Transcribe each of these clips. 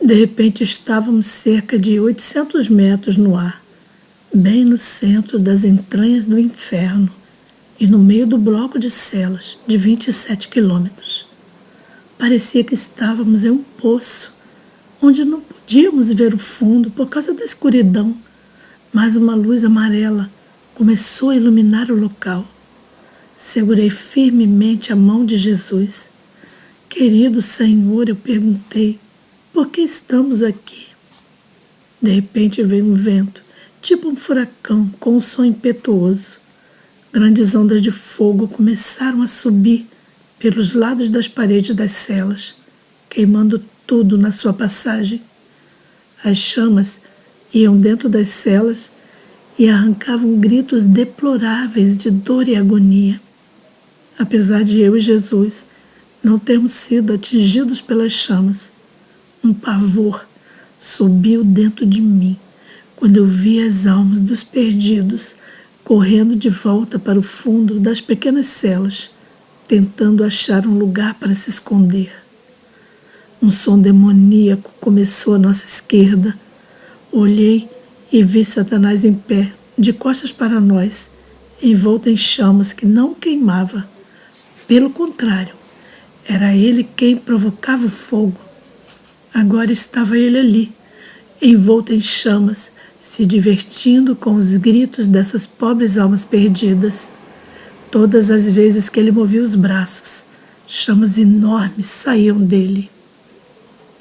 De repente estávamos cerca de 800 metros no ar, bem no centro das entranhas do inferno e no meio do bloco de celas de 27 quilômetros. Parecia que estávamos em um poço, onde não podíamos ver o fundo por causa da escuridão, mas uma luz amarela começou a iluminar o local. Segurei firmemente a mão de Jesus. Querido Senhor, eu perguntei, por que estamos aqui? De repente veio um vento, tipo um furacão, com um som impetuoso. Grandes ondas de fogo começaram a subir pelos lados das paredes das celas, queimando tudo na sua passagem. As chamas iam dentro das celas e arrancavam gritos deploráveis de dor e agonia. Apesar de eu e Jesus não termos sido atingidos pelas chamas, um pavor subiu dentro de mim quando eu vi as almas dos perdidos correndo de volta para o fundo das pequenas celas, tentando achar um lugar para se esconder. Um som demoníaco começou à nossa esquerda. Olhei e vi Satanás em pé, de costas para nós, envolto em chamas que não queimava. Pelo contrário, era ele quem provocava o fogo. Agora estava ele ali, envolto em chamas, se divertindo com os gritos dessas pobres almas perdidas. Todas as vezes que ele movia os braços, chamas enormes saíam dele.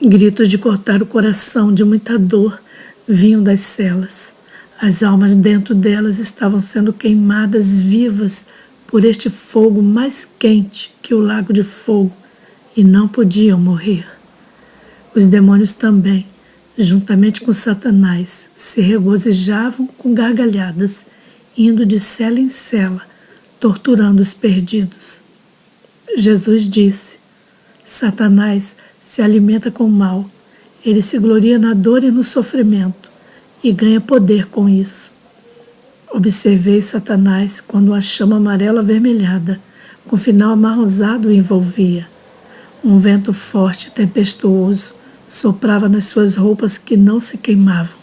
Gritos de cortar o coração, de muita dor, vinham das celas. As almas dentro delas estavam sendo queimadas vivas por este fogo mais quente que o lago de fogo e não podiam morrer. Os demônios também, juntamente com Satanás, se regozijavam com gargalhadas, indo de cela em cela, torturando os perdidos. Jesus disse: Satanás se alimenta com o mal, ele se gloria na dor e no sofrimento, e ganha poder com isso. Observei Satanás quando uma chama amarela avermelhada, com final amarronzado, o envolvia. Um vento forte e tempestuoso soprava nas suas roupas que não se queimavam.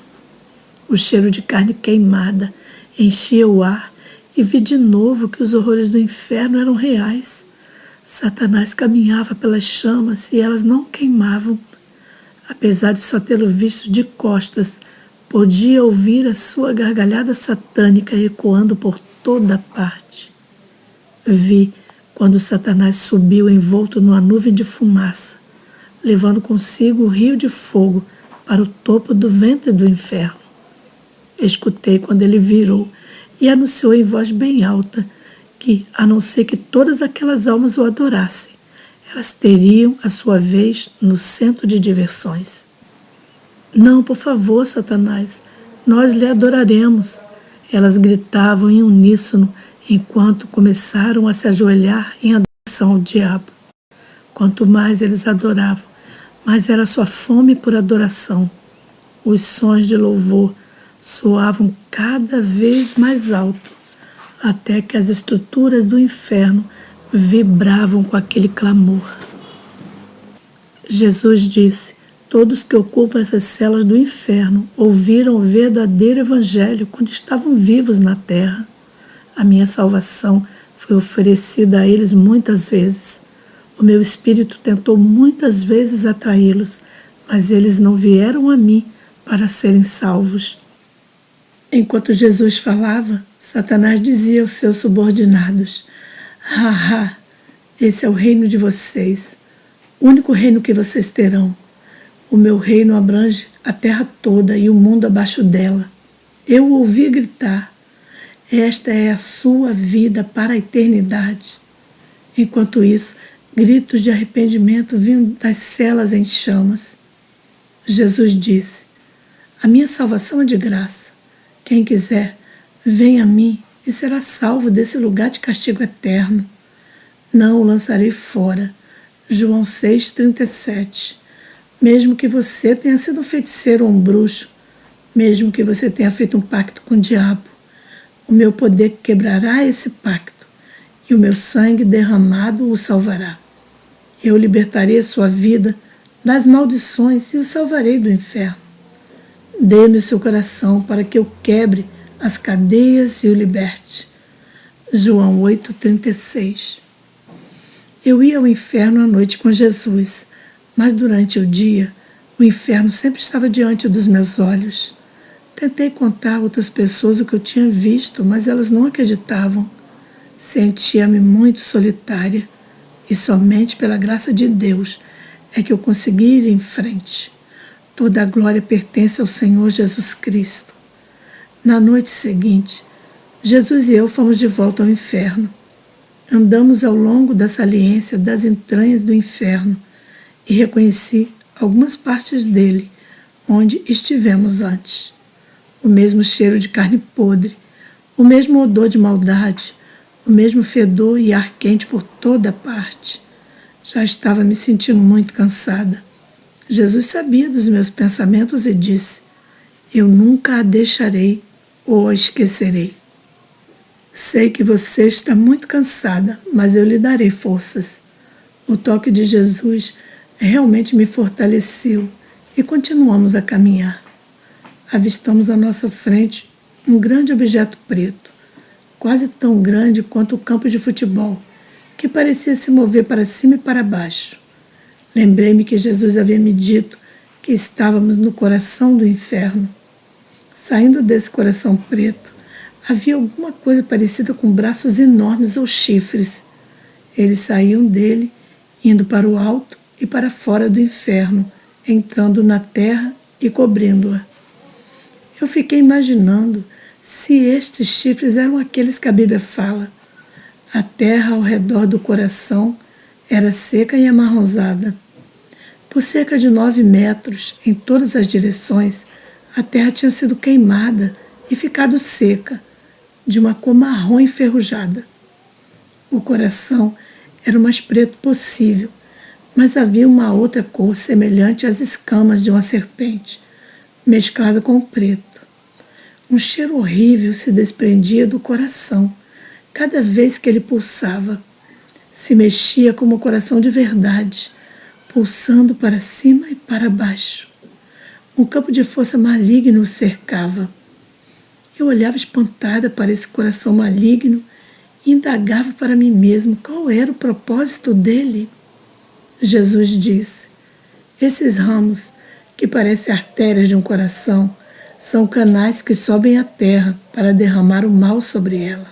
O cheiro de carne queimada enchia o ar e vi de novo que os horrores do inferno eram reais. Satanás caminhava pelas chamas e elas não queimavam. Apesar de só tê-lo visto de costas, podia ouvir a sua gargalhada satânica ecoando por toda parte. Vi quando Satanás subiu envolto numa nuvem de fumaça, levando consigo o rio de fogo para o topo do ventre do inferno. Escutei quando ele virou e anunciou em voz bem alta que, a não ser que todas aquelas almas o adorassem, elas teriam a sua vez no centro de diversões. Não, por favor, Satanás, nós lhe adoraremos. Elas gritavam em uníssono enquanto começaram a se ajoelhar em adoração ao diabo. Quanto mais eles adoravam, mais era sua fome por adoração. Os sons de louvor soavam cada vez mais alto, até que as estruturas do inferno vibravam com aquele clamor. Jesus disse: todos que ocupam essas celas do inferno ouviram o verdadeiro evangelho quando estavam vivos na terra. A minha salvação foi oferecida a eles muitas vezes. O meu espírito tentou muitas vezes atraí-los, mas eles não vieram a mim para serem salvos. Enquanto Jesus falava, Satanás dizia aos seus subordinados: ha, esse é o reino de vocês, o único reino que vocês terão. O meu reino abrange a terra toda e o mundo abaixo dela. Eu o ouvi gritar: esta é a sua vida para a eternidade. Enquanto isso, gritos de arrependimento vinham das celas em chamas. Jesus disse: a minha salvação é de graça. Quem quiser, venha a mim e será salvo desse lugar de castigo eterno. Não o lançarei fora. João 6,37. Mesmo que você tenha sido um feiticeiro ou um bruxo, mesmo que você tenha feito um pacto com o diabo, o meu poder quebrará esse pacto e o meu sangue derramado o salvará. Eu libertarei a sua vida das maldições e o salvarei do inferno. Dê-me o seu coração para que eu quebre as cadeias e o liberte. João 8,36. Eu ia ao inferno à noite com Jesus, mas durante o dia, o inferno sempre estava diante dos meus olhos. Tentei contar a outras pessoas o que eu tinha visto, mas elas não acreditavam. Sentia-me muito solitária e somente pela graça de Deus é que eu consegui ir em frente. Toda a glória pertence ao Senhor Jesus Cristo. Na noite seguinte, Jesus e eu fomos de volta ao inferno. Andamos ao longo da saliência das entranhas do inferno e reconheci algumas partes dele onde estivemos antes. O mesmo cheiro de carne podre, o mesmo odor de maldade, o mesmo fedor e ar quente por toda parte. Já estava me sentindo muito cansada. Jesus sabia dos meus pensamentos e disse: eu nunca a deixarei ou a esquecerei. Sei que você está muito cansada, mas eu lhe darei forças. O toque de Jesus realmente me fortaleceu e continuamos a caminhar. Avistamos à nossa frente um grande objeto preto, quase tão grande quanto o campo de futebol, que parecia se mover para cima e para baixo. Lembrei-me que Jesus havia me dito que estávamos no coração do inferno. Saindo desse coração preto, havia alguma coisa parecida com braços enormes ou chifres. Eles saíam dele, indo para o alto e para fora do inferno, entrando na terra e cobrindo-a. Eu fiquei imaginando se estes chifres eram aqueles que a Bíblia fala. A terra ao redor do coração era seca e amarronzada. Por cerca de 9 metros, em todas as direções, a terra tinha sido queimada e ficado seca, de uma cor marrom enferrujada. O coração era o mais preto possível, mas havia uma outra cor semelhante às escamas de uma serpente, mesclada com o preto. Um cheiro horrível se desprendia do coração cada vez que ele pulsava. Se mexia como o coração de verdade, pulsando para cima e para baixo. Um campo de força maligno o cercava. Eu olhava espantada para esse coração maligno e indagava para mim mesmo qual era o propósito dele. Jesus disse: esses ramos, que parecem artérias de um coração, são canais que sobem à terra para derramar o mal sobre ela.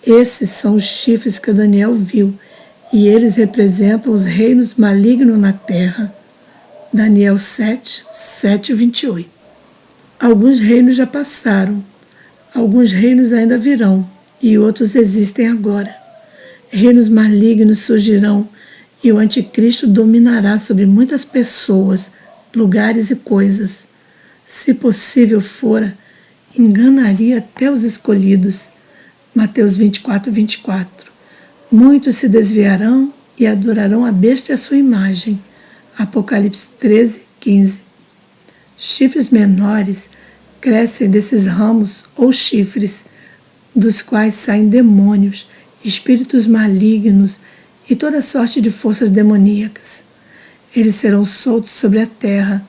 Esses são os chifres que Daniel viu, e eles representam os reinos malignos na terra. Daniel 7, 7 e 28. Alguns reinos já passaram, alguns reinos ainda virão, e outros existem agora. Reinos malignos surgirão, e o anticristo dominará sobre muitas pessoas, lugares e coisas. Se possível fora, enganaria até os escolhidos. Mateus 24, 24. Muitos se desviarão e adorarão a besta e a sua imagem. Apocalipse 13, 15. Chifres menores crescem desses ramos ou chifres, dos quais saem demônios, espíritos malignos e toda sorte de forças demoníacas. Eles serão soltos sobre a terra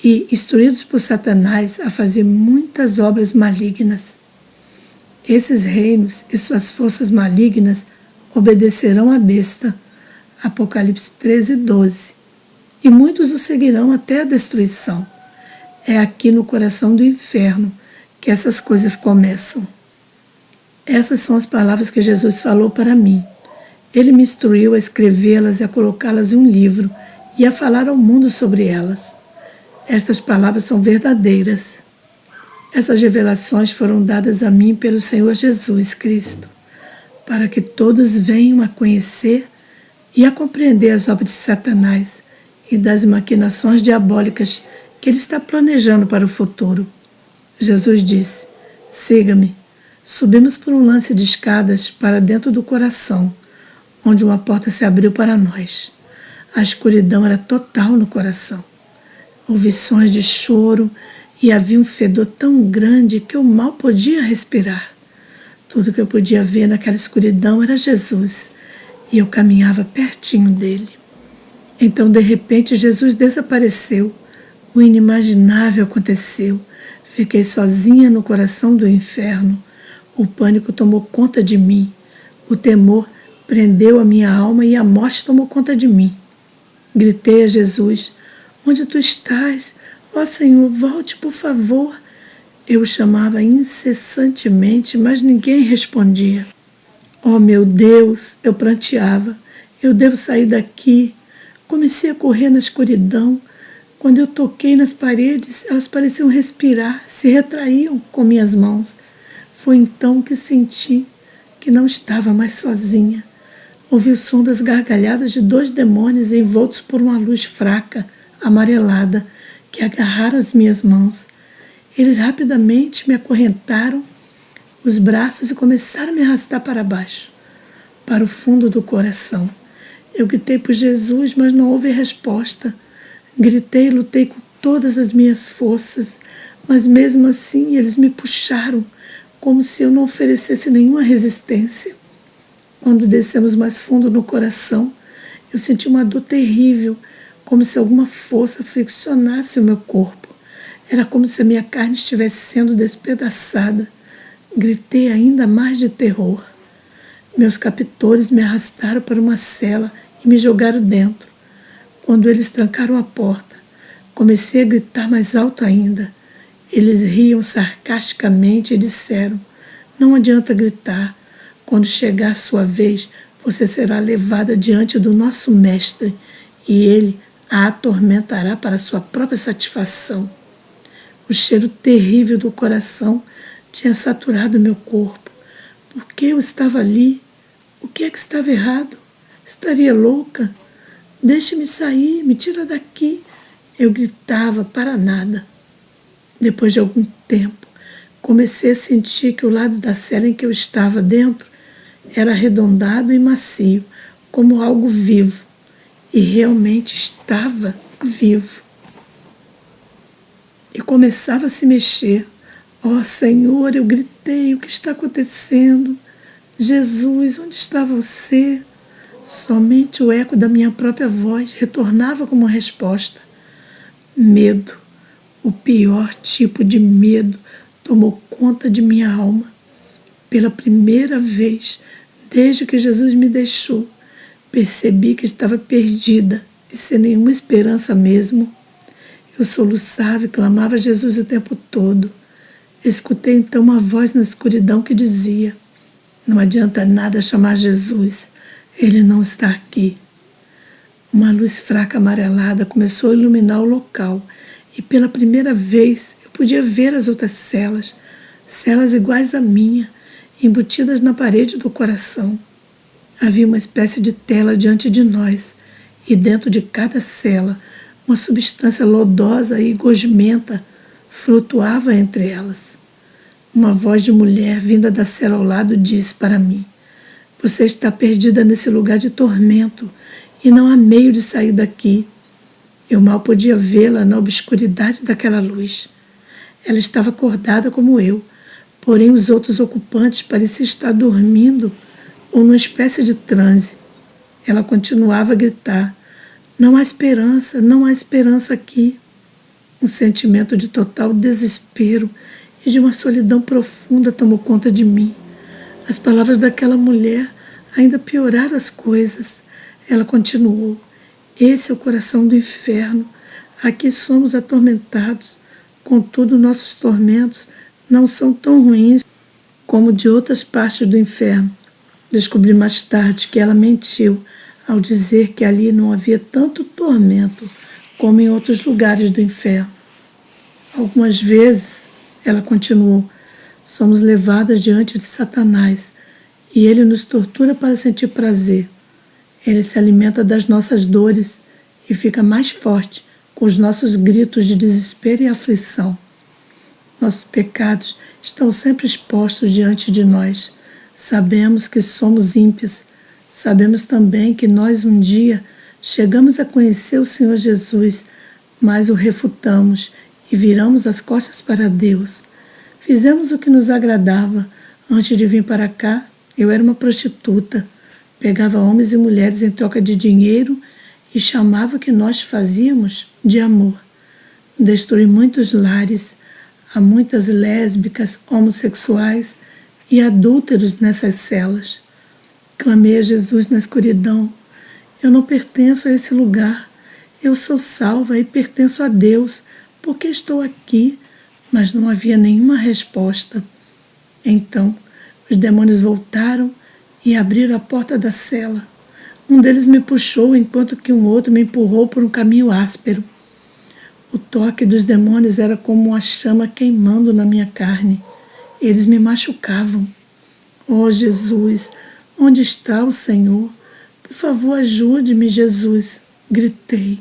e instruídos por Satanás a fazer muitas obras malignas. Esses reinos e suas forças malignas obedecerão à besta. Apocalipse 13, 12. E muitos o seguirão até a destruição. É aqui no coração do inferno que essas coisas começam. Essas são as palavras que Jesus falou para mim. Ele me instruiu a escrevê-las e a colocá-las em um livro e a falar ao mundo sobre elas. Estas palavras são verdadeiras. Essas revelações foram dadas a mim pelo Senhor Jesus Cristo, para que todos venham a conhecer e a compreender as obras de Satanás e das maquinações diabólicas que ele está planejando para o futuro. Jesus disse: siga-me. Subimos por um lance de escadas para dentro do coração, onde uma porta se abriu para nós. A escuridão era total no coração. Ouvi sons de choro e havia um fedor tão grande que eu mal podia respirar. Tudo que eu podia ver naquela escuridão era Jesus, e eu caminhava pertinho dele. Então, de repente, Jesus desapareceu. O inimaginável aconteceu. Fiquei sozinha no coração do inferno. O pânico tomou conta de mim. O temor prendeu a minha alma e a morte tomou conta de mim. Gritei a Jesus: onde tu estás? Ó Senhor, volte, por favor. Eu o chamava incessantemente, mas ninguém respondia. Ó meu Deus, eu pranteava. Eu devo sair daqui. Comecei a correr na escuridão. Quando eu toquei nas paredes, elas pareciam respirar, se retraíam com minhas mãos. Foi então que senti que não estava mais sozinha. Ouvi o som das gargalhadas de 2 demônios envoltos por uma luz fraca, amarelada, que agarraram as minhas mãos. Eles rapidamente me acorrentaram os braços e começaram a me arrastar para baixo, para o fundo do coração. Eu gritei por Jesus, mas não houve resposta. Gritei e lutei com todas as minhas forças, mas mesmo assim eles me puxaram, como se eu não oferecesse nenhuma resistência. Quando descemos mais fundo no coração, eu senti uma dor terrível, como se alguma força friccionasse o meu corpo. Era como se a minha carne estivesse sendo despedaçada. Gritei ainda mais de terror. Meus captores me arrastaram para uma cela e me jogaram dentro. Quando eles trancaram a porta, comecei a gritar mais alto ainda. Eles riam sarcasticamente e disseram: não adianta gritar. Quando chegar a sua vez, você será levada diante do nosso mestre e ele a atormentará para sua própria satisfação. O cheiro terrível do coração tinha saturado meu corpo. Por que eu estava ali? O que é que estava errado? Estaria louca? Deixe-me sair, me tira daqui. Eu gritava para nada. Depois de algum tempo, comecei a sentir que o lado da cela em que eu estava dentro era arredondado e macio, como algo vivo. E realmente estava vivo. E começava a se mexer. Ó Senhor, eu gritei: o que está acontecendo? Jesus, onde está você? Somente o eco da minha própria voz retornava como resposta. Medo, o pior tipo de medo, tomou conta de minha alma. Pela primeira vez, desde que Jesus me deixou, percebi que estava perdida e sem nenhuma esperança mesmo. Eu soluçava e clamava a Jesus o tempo todo. Escutei então uma voz na escuridão que dizia: não adianta nada chamar Jesus, ele não está aqui. Uma luz fraca amarelada começou a iluminar o local e pela primeira vez eu podia ver as outras celas, celas iguais à minha, embutidas na parede do coração. Havia uma espécie de tela diante de nós e dentro de cada cela uma substância lodosa e gosmenta flutuava entre elas. Uma voz de mulher vinda da cela ao lado disse para mim: você está perdida nesse lugar de tormento e não há meio de sair daqui. Eu mal podia vê-la na obscuridade daquela luz. Ela estava acordada como eu, porém os outros ocupantes pareciam estar dormindo ou numa espécie de transe. Ela continuava a gritar: não há esperança, não há esperança aqui. Um sentimento de total desespero e de uma solidão profunda tomou conta de mim. As palavras daquela mulher ainda pioraram as coisas. Ela continuou: esse é o coração do inferno. Aqui somos atormentados. Contudo, nossos tormentos não são tão ruins como de outras partes do inferno. Descobri mais tarde que ela mentiu ao dizer que ali não havia tanto tormento como em outros lugares do inferno. Algumas vezes, ela continuou, somos levadas diante de Satanás e ele nos tortura para sentir prazer. Ele se alimenta das nossas dores e fica mais forte com os nossos gritos de desespero e aflição. Nossos pecados estão sempre expostos diante de nós. Sabemos que somos ímpios. Sabemos também que nós um dia chegamos a conhecer o Senhor Jesus, mas o refutamos e viramos as costas para Deus. Fizemos o que nos agradava. Antes de vir para cá, eu era uma prostituta. Pegava homens e mulheres em troca de dinheiro e chamava o que nós fazíamos de amor. Destruí muitos lares, há muitas lésbicas, homossexuais e adúlteros nessas celas. Clamei a Jesus na escuridão. Eu não pertenço a esse lugar. Eu sou salva e pertenço a Deus, porque estou aqui, mas não havia nenhuma resposta. Então, os demônios voltaram e abriram a porta da cela. Um deles me puxou, enquanto que um outro me empurrou por um caminho áspero. O toque dos demônios era como uma chama queimando na minha carne. Eles me machucavam. Oh, Jesus, onde está o Senhor? Por favor, ajude-me, Jesus, gritei.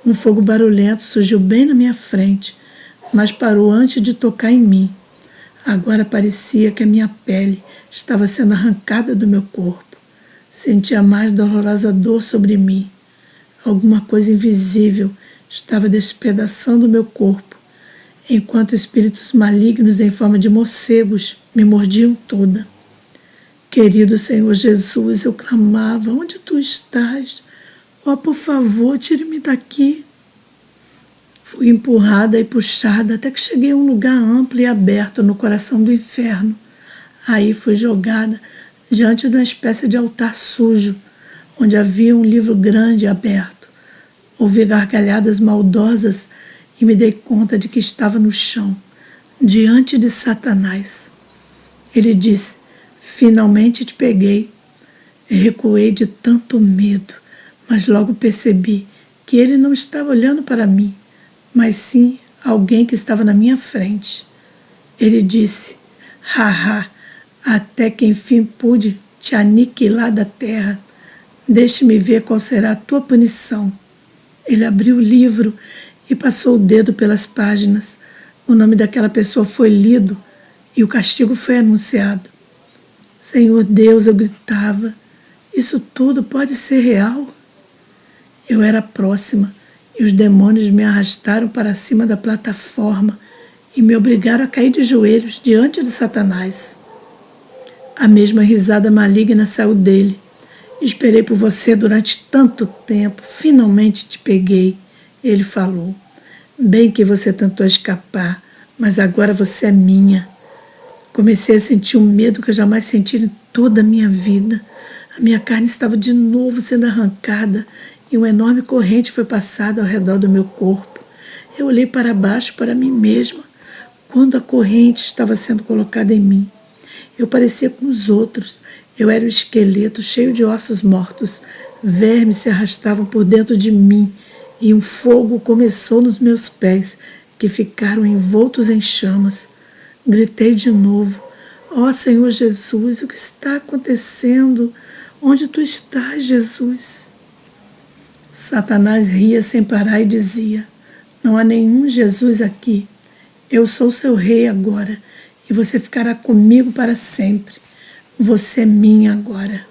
Um fogo barulhento surgiu bem na minha frente, mas parou antes de tocar em mim. Agora parecia que a minha pele estava sendo arrancada do meu corpo. Sentia a mais dolorosa dor sobre mim. Alguma coisa invisível estava despedaçando meu corpo, enquanto espíritos malignos em forma de morcegos me mordiam toda. Querido Senhor Jesus, eu clamava, onde tu estás? Oh, por favor, tire-me daqui. Fui empurrada e puxada até que cheguei a um lugar amplo e aberto no coração do inferno. Aí fui jogada diante de uma espécie de altar sujo, onde havia um livro grande aberto. Ouvi gargalhadas maldosas e me dei conta de que estava no chão, diante de Satanás. Ele disse, finalmente te peguei. Eu recuei de tanto medo, mas logo percebi que ele não estava olhando para mim, mas sim alguém que estava na minha frente. Ele disse, haha, até que enfim pude te aniquilar da terra. Deixe-me ver qual será a tua punição. Ele abriu o livro e passou o dedo pelas páginas. O nome daquela pessoa foi lido e o castigo foi anunciado. Senhor Deus, eu gritava, isso tudo pode ser real? Eu era próxima e os demônios me arrastaram para cima da plataforma e me obrigaram a cair de joelhos diante de Satanás. A mesma risada maligna saiu dele. Esperei por você durante tanto tempo, finalmente te peguei, ele falou. Bem que você tentou escapar, mas agora você é minha. Comecei a sentir um medo que eu jamais senti em toda a minha vida. A minha carne estava de novo sendo arrancada e uma enorme corrente foi passada ao redor do meu corpo. Eu olhei para baixo para mim mesma, quando a corrente estava sendo colocada em mim. Eu parecia com os outros. Eu era um esqueleto cheio de ossos mortos. Vermes se arrastavam por dentro de mim e um fogo começou nos meus pés, que ficaram envoltos em chamas. Gritei de novo. Ó Senhor Jesus, o que está acontecendo? Onde tu estás, Jesus? Satanás ria sem parar e dizia, não há nenhum Jesus aqui. Eu sou seu rei agora e você ficará comigo para sempre. Você é minha agora.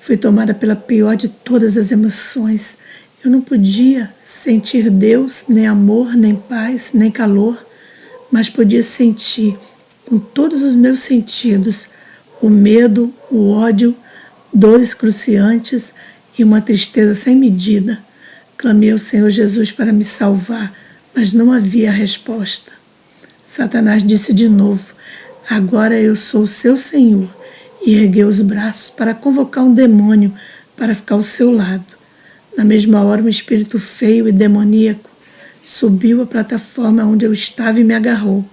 Fui tomada pela pior de todas as emoções. Eu não podia sentir Deus, nem amor, nem paz, nem calor, mas podia sentir, com todos os meus sentidos, o medo, o ódio, dores cruciantes e uma tristeza sem medida. Clamei ao Senhor Jesus para me salvar, mas não havia resposta. Satanás disse de novo, agora eu sou o seu Senhor, e ergueu os braços para convocar um demônio para ficar ao seu lado. Na mesma hora, um espírito feio e demoníaco subiu a plataforma onde eu estava e me agarrou.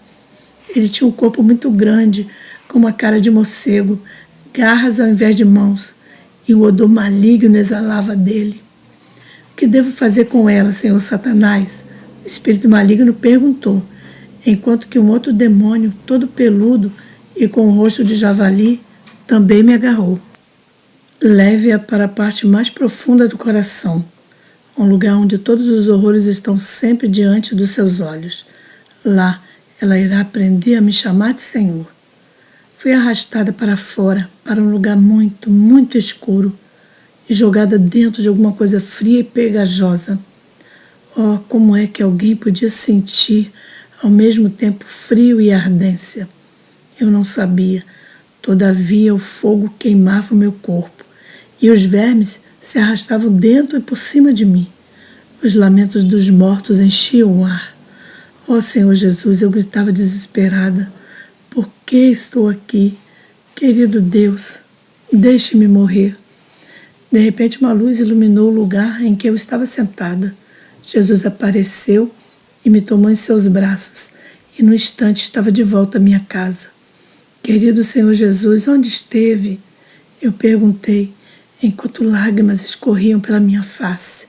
Ele tinha um corpo muito grande, com uma cara de morcego, garras ao invés de mãos, e um odor maligno exalava dele. O que devo fazer com ela, Senhor Satanás? O espírito maligno perguntou, enquanto que um outro demônio, todo peludo e com o rosto de javali, também me agarrou. Leve-a para a parte mais profunda do coração, um lugar onde todos os horrores estão sempre diante dos seus olhos. Lá, ela irá aprender a me chamar de Senhor. Fui arrastada para fora, para um lugar muito, muito escuro, e jogada dentro de alguma coisa fria e pegajosa. Oh, como é que alguém podia sentir ao mesmo tempo frio e ardência? Eu não sabia. Todavia o fogo queimava o meu corpo, e os vermes se arrastavam dentro e por cima de mim. Os lamentos dos mortos enchiam o ar. Ó Senhor Jesus, eu gritava desesperada. Por que estou aqui? Querido Deus, deixe-me morrer. De repente uma luz iluminou o lugar em que eu estava sentada. Jesus apareceu e me tomou em seus braços, e no instante estava de volta à minha casa. Querido Senhor Jesus, onde esteve? Eu perguntei, enquanto lágrimas escorriam pela minha face.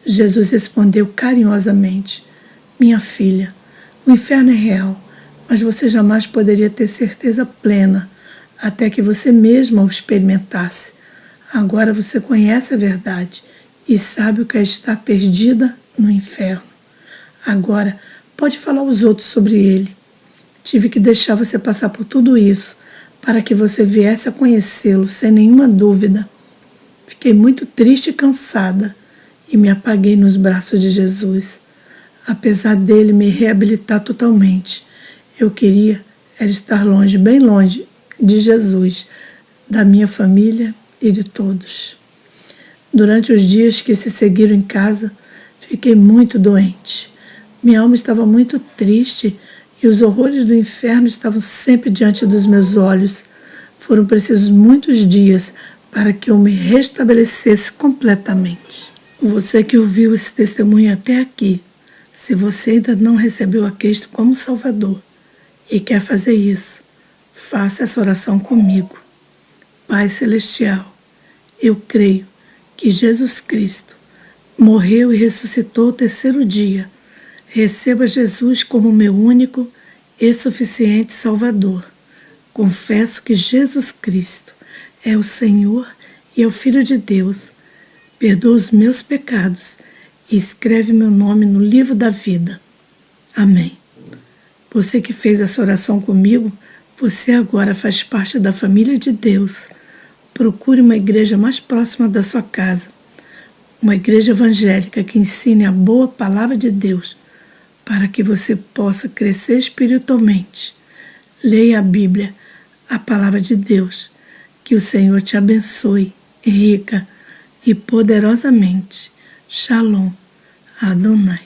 Jesus respondeu carinhosamente, minha filha, o inferno é real, mas você jamais poderia ter certeza plena até que você mesma o experimentasse. Agora você conhece a verdade e sabe o que é estar perdida no inferno. Agora pode falar aos outros sobre ele. Tive que deixar você passar por tudo isso para que você viesse a conhecê-lo sem nenhuma dúvida. Fiquei muito triste e cansada e me apaguei nos braços de Jesus. Apesar dele me reabilitar totalmente, eu queria era estar longe, bem longe de Jesus, da minha família e de todos. Durante os dias que se seguiram em casa, fiquei muito doente. Minha alma estava muito triste e os horrores do inferno estavam sempre diante dos meus olhos. Foram precisos muitos dias para que eu me restabelecesse completamente. Você que ouviu esse testemunho até aqui, se você ainda não recebeu a Cristo como Salvador e quer fazer isso, faça essa oração comigo. Pai Celestial, eu creio que Jesus Cristo morreu e ressuscitou ao terceiro dia. Receba Jesus como meu único e suficiente Salvador. Confesso que Jesus Cristo é o Senhor e é o Filho de Deus. Perdoa os meus pecados e escreve meu nome no livro da vida. Amém. Você que fez essa oração comigo, você agora faz parte da família de Deus. Procure uma igreja mais próxima da sua casa, uma igreja evangélica que ensine a boa palavra de Deus, para que você possa crescer espiritualmente. Leia a Bíblia, a palavra de Deus. Que o Senhor te abençoe rica e poderosamente. Shalom Adonai.